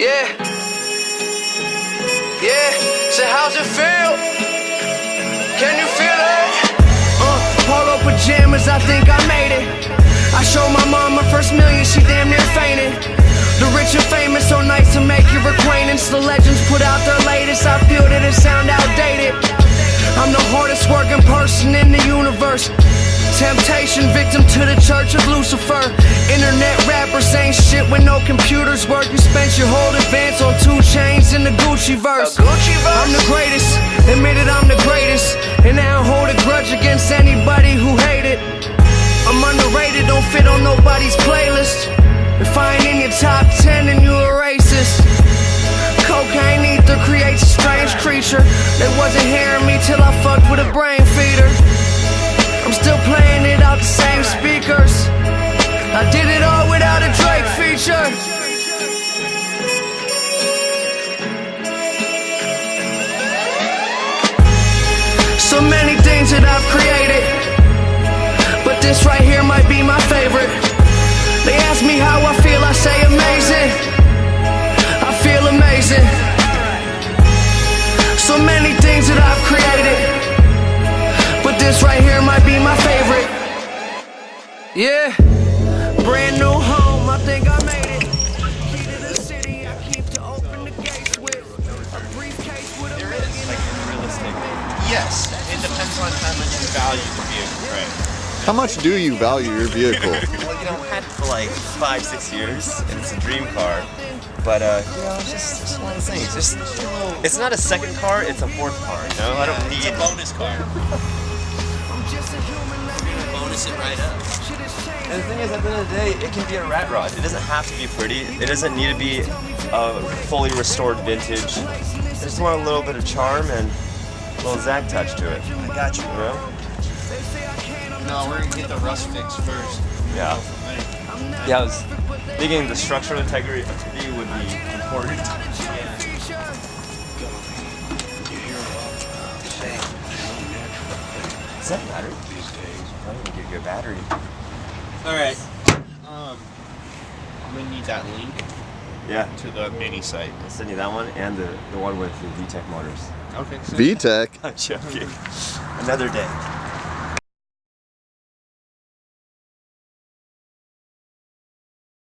Yeah. Yeah. So how's it feel? Can you feel it? Polo pajamas, I think I made it. I showed my mom my first million, she damn near fainted. The rich and famous, so nice to make your acquaintance. The legends put out their latest, I feel that it sound outdated. I'm the hardest working person in the universe. Temptation, victim to the church of Lucifer. Internet rappers ain't shit when no computers work. You spent your whole advance on 2 chains in the Gucci verse. I'm the greatest, admitted I'm the greatest, and I don't hold a grudge against anybody who hate it. I'm underrated, don't fit on nobody's playlist. If I ain't in your top 10, then you a racist. Cocaine ether creates a strange creature. They wasn't hearing me till I fucked with a brain feeder. I'm still playing it out the same speakers. I did it all without a Drake feature. So many things that I've created, but this right here might be my favorite. They ask me how I feel, I say amazing. I feel amazing. So many things that I've created, but this right here might be my favorite. Yeah, brand new home, I think I made it. Key to the city, I keep to open the gates with a briefcase with a million. Like realistic. Yes, it depends on how much you value the vehicle, right? How much do you value your vehicle? Well, you know, I've had it for like 5-6 years, and it's a dream car. But you know, it's just one of those things. It's not a second car; it's a fourth car. You know, I don't need a bonus car. Bonus it right up. And the thing is, at the end of the day, it can be a rat rod. It doesn't have to be pretty. It doesn't need to be a fully restored vintage. I just want a little bit of charm and a little Zach touch to it. I got you, bro. No, we're gonna get the rust fixed first. Yeah. Yeah, I was thinking the structural integrity would be important. Is that battery? I'm gonna give you a battery. Alright. I'm gonna need that link to the mini site. I'll send you that one and the one with the VTEC motors. Okay. VTEC? I'm joking. Another day.